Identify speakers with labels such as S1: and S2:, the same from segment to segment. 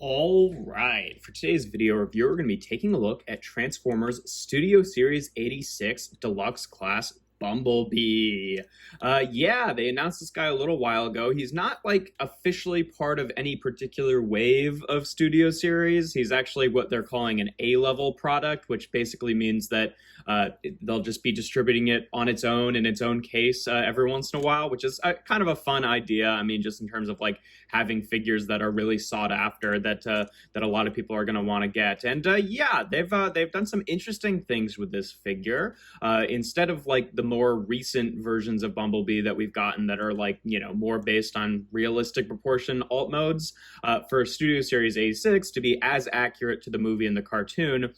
S1: All right, for today's video review, we're going to be taking a look at Transformers Studio Series 86 Deluxe Class Bumblebee. Yeah, they announced this guy a little while ago. He's not like officially part of any particular wave of Studio Series. He's actually what they're calling an A-level product, which basically means that they'll just be distributing it on its own in its own case every once in a while, which is kind of a fun idea. I mean, just in terms of like having figures that are really sought after that a lot of people are going to want to get. And yeah, they've done some interesting things with this figure. Instead of like the more recent versions of Bumblebee that we've gotten that are like, you know, more based on realistic proportion alt modes, for Studio Series 86 to be as accurate to the movie and the cartoon,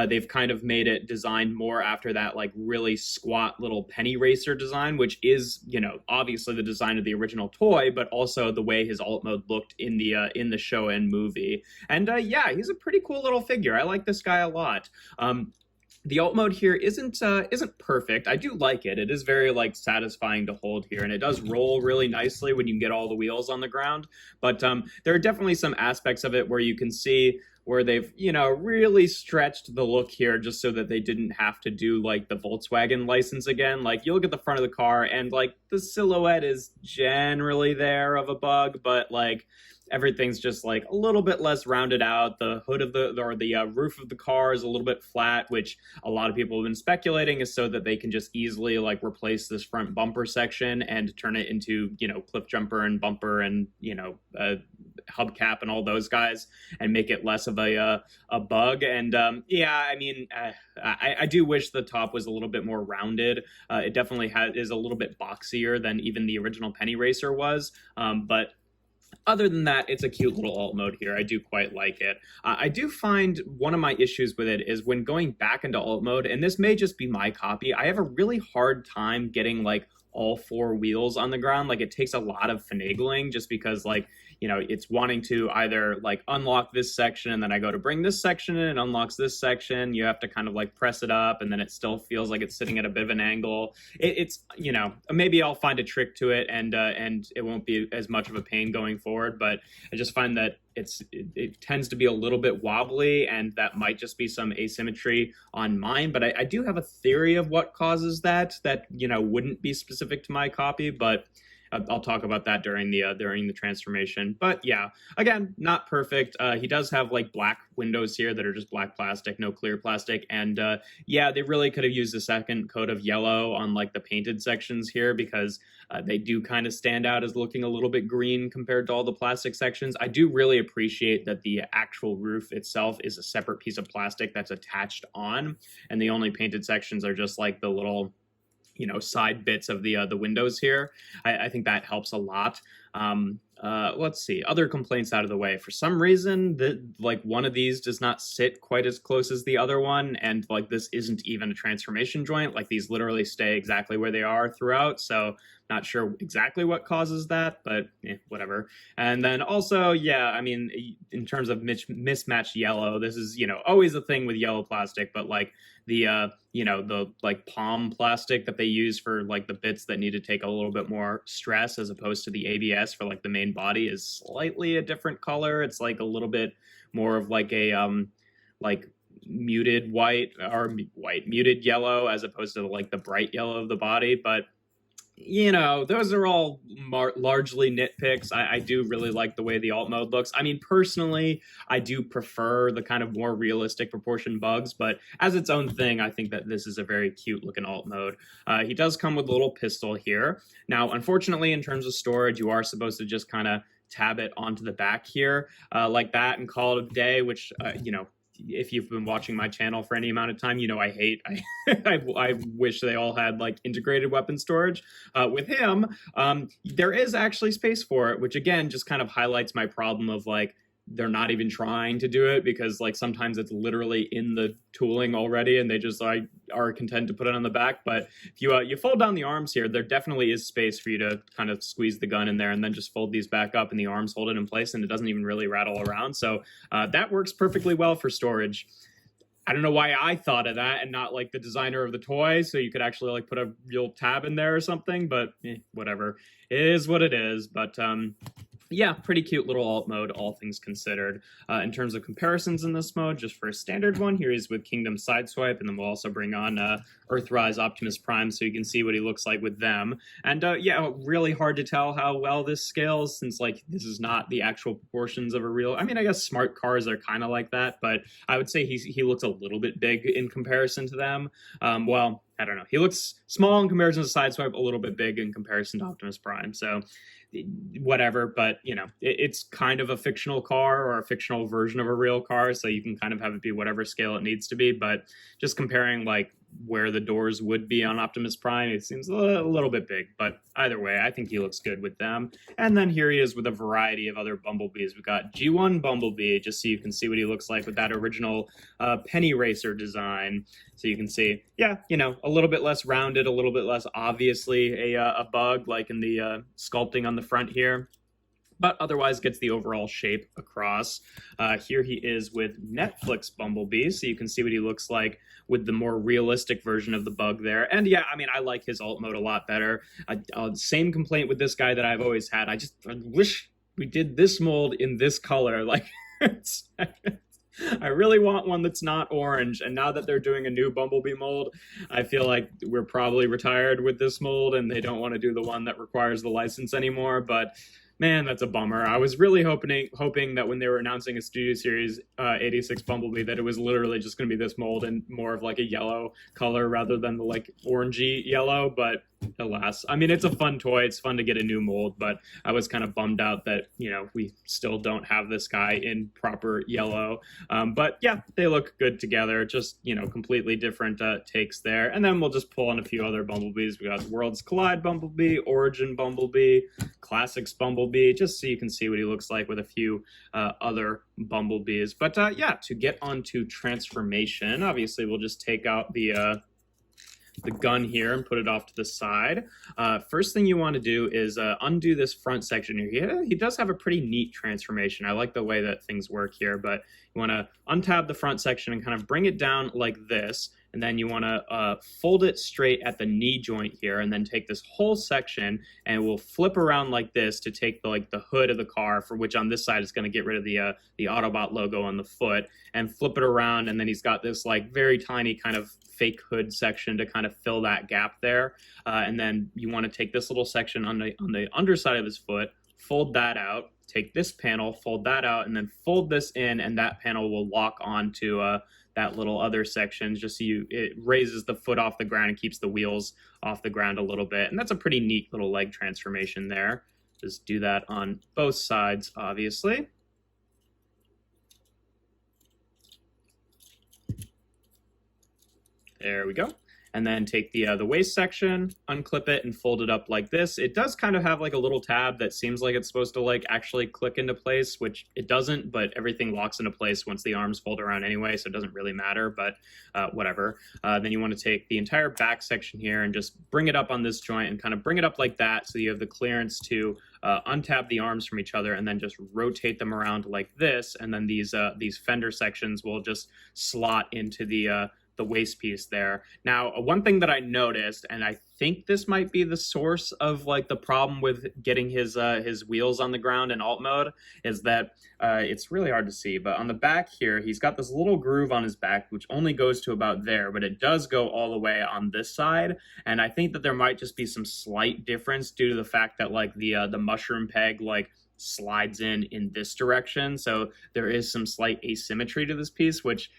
S1: they've kind of made it designed more after that like really squat little penny racer design, which is, you know, obviously the design of the original toy, but also the way his alt mode looked in the show and movie. And yeah, he's a pretty cool little figure. I like this guy a lot. The alt mode here isn't perfect. I do like it. It is very like satisfying to hold here, and it does roll really nicely when you can get all the wheels on the ground. But there are definitely some aspects of it where you can see where they've, you know, really stretched the look here just so that they didn't have to do like the Volkswagen license again. Like you look at the front of the car and like the silhouette is generally there of a bug, but like everything's just like a little bit less rounded out. The hood of the roof of the car is a little bit flat, which a lot of people have been speculating is so that they can just easily like replace this front bumper section and turn it into, you know, cliff jumper and bumper and, you know, hubcap and all those guys and make it less of a bug. And yeah, I mean, I do wish the top was a little bit more rounded. It definitely is a little bit boxier than even the original Penny Racer was, but other than that, it's a cute little alt mode here. I do quite like it. I do find one of my issues with it is when going back into alt mode, and this may just be my copy, I have a really hard time getting like all four wheels on the ground. Like it takes a lot of finagling just because like, you know, it's wanting to either like unlock this section and then I go to bring this section in and unlocks this section. You have to kind of like press it up and then it still feels like it's sitting at a bit of an angle. It's, you know, maybe I'll find a trick to it and it won't be as much of a pain going forward, but I just find that it tends to be a little bit wobbly, and that might just be some asymmetry on mine. But I do have a theory of what causes that, you know, wouldn't be specific to my copy, but I'll talk about that during the transformation. But yeah, again, not perfect. He does have like black windows here that are just black plastic, no clear plastic. And yeah, they really could have used a second coat of yellow on like the painted sections here because they do kind of stand out as looking a little bit green compared to all the plastic sections. I do really appreciate that the actual roof itself is a separate piece of plastic that's attached on, and the only painted sections are just like the little, you know, side bits of the windows here. I think that helps a lot. Let's see, other complaints out of the way. For some reason, like one of these does not sit quite as close as the other one, and like this isn't even a transformation joint. Like these literally stay exactly where they are throughout, so not sure exactly what causes that, but whatever. And then also, yeah, I mean, in terms of mismatched yellow, this is, you know, always a thing with yellow plastic, but like the you know, the like palm plastic that they use for like the bits that need to take a little bit more stress as opposed to the ABS for like the main body is slightly a different color. It's like a little bit more of like a like muted white or muted yellow as opposed to like the bright yellow of the body. But you know, those are all largely nitpicks. I do really like the way the alt mode looks. I mean, personally, I do prefer the kind of more realistic proportion bugs, but as its own thing, I think that this is a very cute looking alt mode. He does come with a little pistol here. Now, unfortunately, in terms of storage, you are supposed to just kind of tab it onto the back here like that and call it a day, which, you know, if you've been watching my channel for any amount of time, you know I hate. I wish they all had like integrated weapon storage. With him, there is actually space for it, which again just kind of highlights my problem of like they're not even trying to do it because like sometimes it's literally in the tooling already and they just like are content to put it on the back. But if you fold down the arms here, there definitely is space for you to kind of squeeze the gun in there and then just fold these back up and the arms hold it in place and it doesn't even really rattle around. So that works perfectly well for storage. I don't know why I thought of that and not like the designer of the toy, so you could actually like put a real tab in there or something, but whatever. It is what it is. But Yeah, pretty cute little alt mode, all things considered. In terms of comparisons in this mode, just for a standard one, here he's with Kingdom Sideswipe, and then we'll also bring on Earthrise Optimus Prime so you can see what he looks like with them. And yeah, really hard to tell how well this scales, since like this is not the actual proportions of a real. I mean, I guess smart cars are kind of like that, but I would say he looks a little bit big in comparison to them. Well, I don't know. He looks small in comparison to Sideswipe, a little bit big in comparison to Optimus Prime. So whatever, but you know, it's kind of a fictional car or a fictional version of a real car, so you can kind of have it be whatever scale it needs to be. But just comparing like where the doors would be on Optimus Prime, it seems a little bit big, but either way, I think he looks good with them. And then here he is with a variety of other Bumblebees. We've got G1 Bumblebee, just so you can see what he looks like with that original Penny Racer design. So you can see, yeah, you know, a little bit less rounded, a little bit less obviously a bug like in the sculpting on the front here, but otherwise gets the overall shape across. Here he is with Netflix Bumblebee, so you can see what he looks like with the more realistic version of the bug there. And yeah, I mean, I like his alt mode a lot better. Same complaint with this guy that I've always had. I wish we did this mold in this color. Like, I really want one that's not orange, and now that they're doing a new Bumblebee mold, I feel like we're probably retired with this mold, and they don't want to do the one that requires the license anymore, but man, that's a bummer. I was really hoping that when they were announcing a Studio Series 86 Bumblebee that it was literally just going to be this mold and more of like a yellow color rather than the like orangey yellow, but alas. I mean, it's a fun toy. It's fun to get a new mold, but I was kind of bummed out that, you know, we still don't have this guy in proper yellow. But yeah, they look good together. Just, you know, completely different takes there. And then we'll just pull on a few other Bumblebees. We got Worlds Collide Bumblebee, Origin Bumblebee, Classics Bumblebee, just so you can see what he looks like with a few other Bumblebees. But yeah, to get onto transformation, obviously we'll just take out the gun here and put it off to the side. First thing you want to do is undo this front section here. He does have a pretty neat transformation. I like the way that things work here, but you want to untab the front section and kind of bring it down like this, and then you want to fold it straight at the knee joint here, and then take this whole section and we'll flip around like this to take the hood of the car, for which on this side is going to get rid of the Autobot logo on the foot, and flip it around, and then he's got this like very tiny kind of fake hood section to kind of fill that gap there. And then you want to take this little section on the underside of his foot, fold that out, take this panel, fold that out, and then fold this in, and that panel will lock onto that little other section, just so it raises the foot off the ground and keeps the wheels off the ground a little bit. And that's a pretty neat little leg transformation there. Just do that on both sides, obviously. There we go. And then take the waist section, unclip it, and fold it up like this. It does kind of have like a little tab that seems like it's supposed to like actually click into place, which it doesn't, but everything locks into place once the arms fold around anyway, so it doesn't really matter, but whatever. Then you want to take the entire back section here and just bring it up on this joint and kind of bring it up like that, so you have the clearance to untab the arms from each other, and then just rotate them around like this, and then these fender sections will just slot into the waist piece there. Now, one thing that I noticed, and I think this might be the source of like the problem with getting his wheels on the ground in alt mode, is that it's really hard to see, but on the back here, he's got this little groove on his back, which only goes to about there, but it does go all the way on this side. And I think that there might just be some slight difference due to the fact that like the mushroom peg like slides in this direction. So there is some slight asymmetry to this piece, which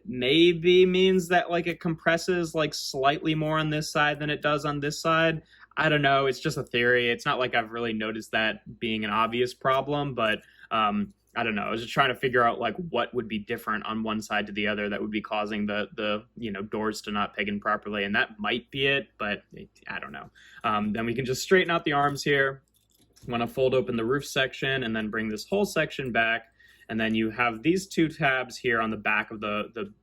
S1: maybe means that like it compresses like slightly more on this side than it does on this side. I don't know. It's just a theory. It's not like I've really noticed that being an obvious problem, but I don't know. I was just trying to figure out like what would be different on one side to the other that would be causing the doors to not peg in properly, and that might be it, but I don't know. Then we can just straighten out the arms here. Want to fold open the roof section and then bring this whole section back. And then you have these two tabs here on the back of the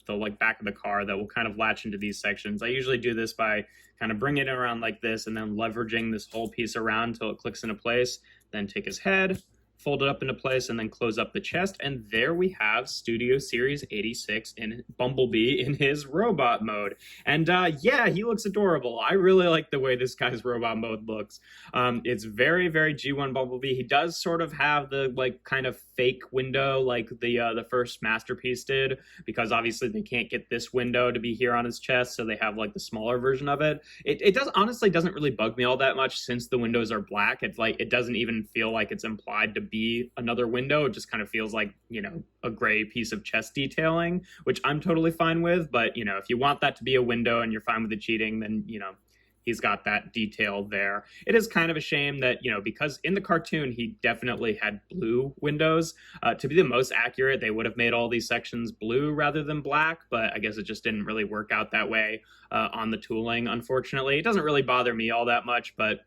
S1: like back of the car that will kind of latch into these sections. I usually do this by kind of bringing it around like this and then leveraging this whole piece around until it clicks into place. Then take his head, fold it up into place, and then close up the chest. And there we have Studio Series 86 in Bumblebee in his robot mode. And yeah, he looks adorable. I really like the way this guy's robot mode looks. It's very, very G1 Bumblebee. He does sort of have the like kind of fake window like the first Masterpiece did, because obviously they can't get this window to be here on his chest, so they have like the smaller version of it. It does honestly doesn't really bug me all that much since the windows are black. It's like it doesn't even feel like it's implied to be another window. It just kind of feels like, you know, a gray piece of chest detailing, which I'm totally fine with. But, you know, if you want that to be a window and you're fine with the cheating, then, you know, he's got that detail there. It is kind of a shame that, you know, because in the cartoon, he definitely had blue windows. To be the most accurate, they would have made all these sections blue rather than black, but I guess it just didn't really work out that way on the tooling, unfortunately. It doesn't really bother me all that much, but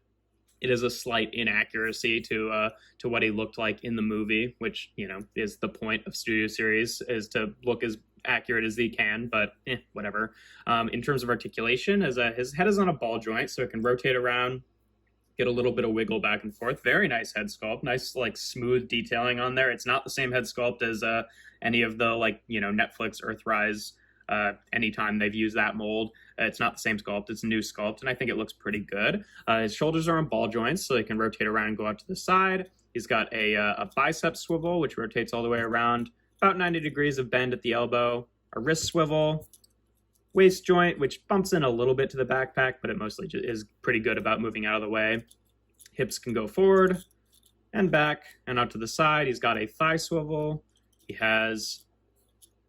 S1: it is a slight inaccuracy to what he looked like in the movie, which, you know, is the point of Studio Series, is to look as accurate as he can, but whatever. In terms of articulation, as his head is on a ball joint, so it can rotate around, get a little bit of wiggle back and forth. Very nice head sculpt, nice like smooth detailing on there. It's not the same head sculpt as any of the like, you know, Netflix Earthrise. Anytime they've used that mold, it's not the same sculpt, it's a new sculpt, and I think it looks pretty good. His shoulders are on ball joints, so they can rotate around and go out to the side. He's got a bicep swivel, which rotates all the way around, about 90 degrees of bend at the elbow, a wrist swivel, waist joint, which bumps in a little bit to the backpack, but it mostly is pretty good about moving out of the way. Hips can go forward and back and out to the side. He's got a thigh swivel. He has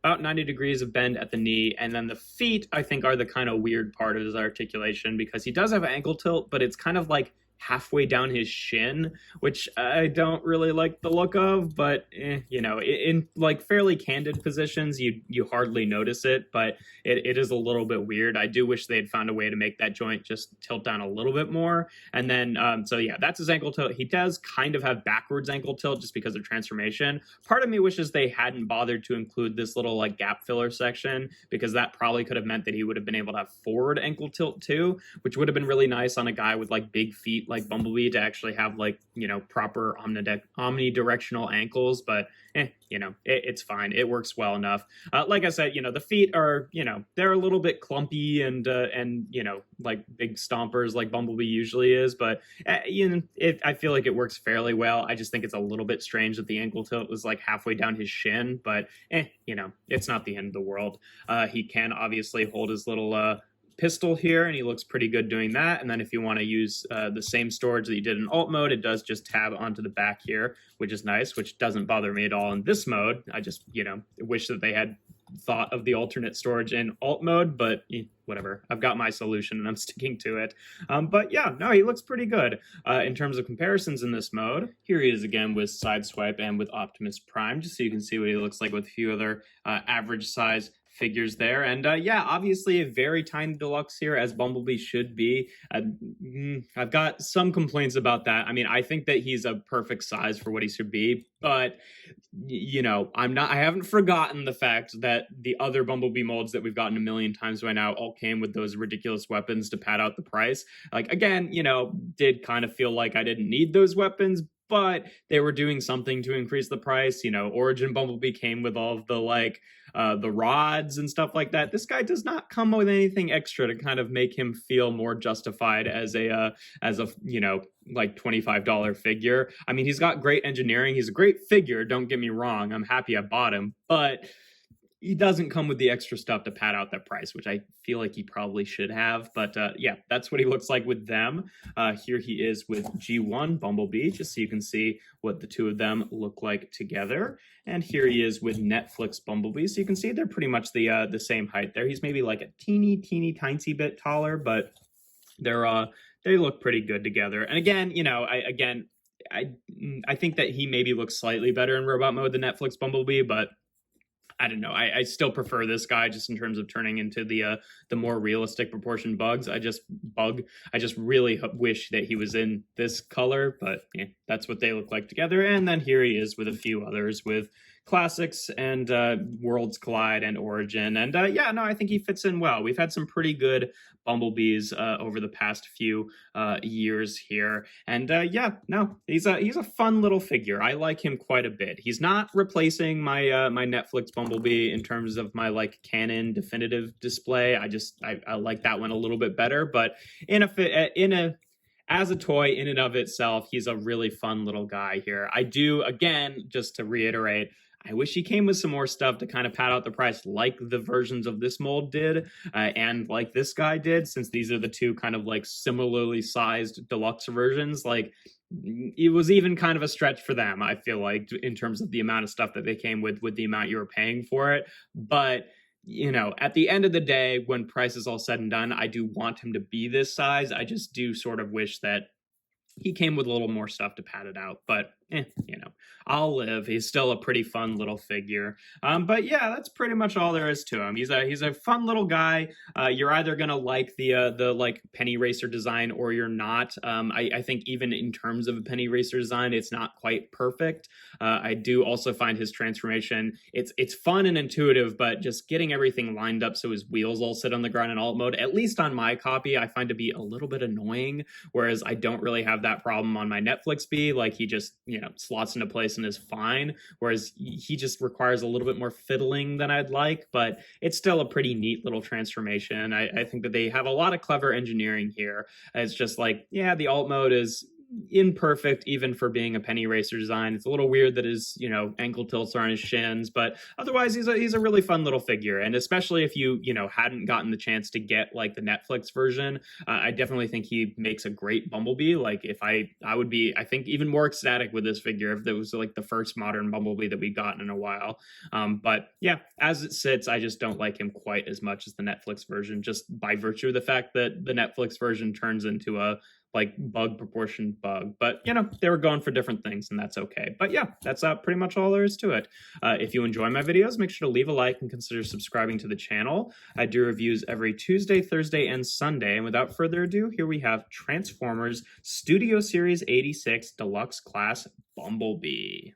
S1: about 90 degrees of bend at the knee, and then the feet, I think, are the kind of weird part of his articulation, because he does have ankle tilt, but it's kind of like halfway down his shin, which I don't really like the look of, but you know, in like fairly candid positions, you hardly notice it, but it is a little bit weird. I do wish they'd found a way to make that joint just tilt down a little bit more. And then, so yeah, that's his ankle tilt. He does kind of have backwards ankle tilt just because of transformation. Part of me wishes they hadn't bothered to include this little like gap filler section, because that probably could have meant that he would have been able to have forward ankle tilt too, which would have been really nice on a guy with like big feet like Bumblebee to actually have like, you know, proper omnidirectional ankles. But you know, it's fine. It works well enough. Like I said, you know, the feet are, you know, they're a little bit clumpy and you know, like big stompers like Bumblebee usually is, but you know, I feel like it works fairly well. I just think it's a little bit strange that the ankle tilt was like halfway down his shin, but you know, it's not the end of the world. He can obviously hold his little pistol here, and he looks pretty good doing that. And then if you want to use the same storage that you did in alt mode, it does just tab onto the back here, which is nice, which doesn't bother me at all in this mode. I just, you know, wish that they had thought of the alternate storage in alt mode, but whatever. I've got my solution and I'm sticking to it. But yeah, no, he looks pretty good. In terms of comparisons in this mode, here he is again with Sideswipe and with Optimus Prime, just so you can see what he looks like with a few other average size figures there. And yeah, obviously a very tiny deluxe here, as Bumblebee should be. I've got some complaints about that. I mean, I think that he's a perfect size for what he should be, but you know, I haven't forgotten the fact that the other Bumblebee molds that we've gotten a million times by now all came with those ridiculous weapons to pad out the price. Like, again, you know, did kind of feel like I didn't need those weapons, but they were doing something to increase the price. You know, Origin Bumblebee came with all of the like the rods and stuff like that. This guy does not come with anything extra to kind of make him feel more justified as a you know, like $25 figure. I mean, he's got great engineering. He's a great figure. Don't get me wrong. I'm happy I bought him, but he doesn't come with the extra stuff to pad out that price, which I feel like he probably should have. But yeah, that's what he looks like with them. Here he is with G1 Bumblebee, just so you can see what the two of them look like together. And here he is with Netflix Bumblebee. So you can see they're pretty much the same height there. He's maybe like a teeny tiny bit taller, but they look pretty good together. And again, you know, I think that he maybe looks slightly better in robot mode than Netflix Bumblebee, but I don't know. I still prefer this guy just in terms of turning into the more realistic proportion bugs. I just really wish that he was in this color, but yeah, that's what they look like together. And then here he is with a few others with classics and Worlds Collide and Origin. And yeah, no, I think he fits in well. We've had some pretty good Bumblebees over the past few years here, and yeah, no, he's a fun little figure. I like him quite a bit. He's not replacing my Netflix Bumblebee in terms of my like canon definitive display. I like that one a little bit better, but in a as a toy in and of itself, he's a really fun little guy here. I do, again, just to reiterate, I wish he came with some more stuff to kind of pad out the price, like the versions of this mold did, and like this guy did, since these are the two kind of like similarly sized deluxe versions. Like, it was even kind of a stretch for them, I feel like, in terms of the amount of stuff that they came with the amount you were paying for it. But at the end of the day, when price is all said and done, I do want him to be this size. I just do sort of wish that he came with a little more stuff to pad it out, but I'll live. He's still a pretty fun little figure. But yeah, that's pretty much all there is to him. He's a fun little guy. You're either gonna like the like penny racer design or you're not. I think even in terms of a penny racer design, it's not quite perfect. I do also find his transformation, it's fun and intuitive, but just getting everything lined up so his wheels all sit on the ground in alt mode, at least on my copy, I find to be a little bit annoying. Whereas I don't really have that problem on my Netflix B. Like, he just slots into place and is fine, whereas he just requires a little bit more fiddling than I'd like, but it's still a pretty neat little transformation. I think that they have a lot of clever engineering here. It's just like, yeah, the alt mode is imperfect even for being a penny racer design. It's a little weird that his ankle tilts are on his shins, but otherwise he's a really fun little figure. And especially if you hadn't gotten the chance to get like the Netflix version, I definitely think he makes a great Bumblebee. Like, if I would be, I think, even more ecstatic with this figure if it was like the first modern Bumblebee that we've gotten in a while. But yeah, as it sits, I just don't like him quite as much as the Netflix version, just by virtue of the fact that the Netflix version turns into a like bug proportioned bug. But they were going for different things, and that's okay. But yeah, that's pretty much all there is to it. If you enjoy my videos, make sure to leave a like and consider subscribing to the channel. I do reviews every Tuesday, Thursday, and Sunday. And without further ado, here we have Transformers Studio Series 86 Deluxe Class Bumblebee.